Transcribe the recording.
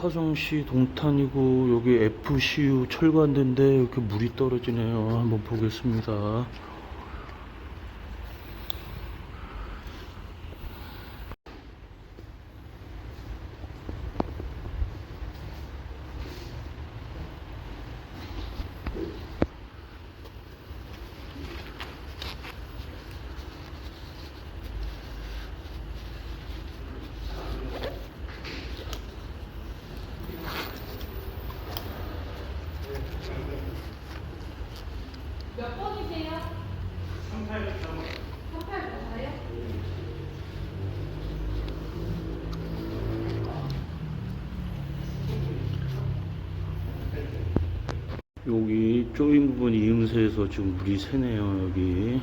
화성시 동탄이고 여기 FCU 철관대인데 이렇게 물이 떨어지네요. 한번 보겠습니다. 몇 번이세요? 38번이요? 여기 조인 부분 이음새에서 지금 물이 새네요. 여기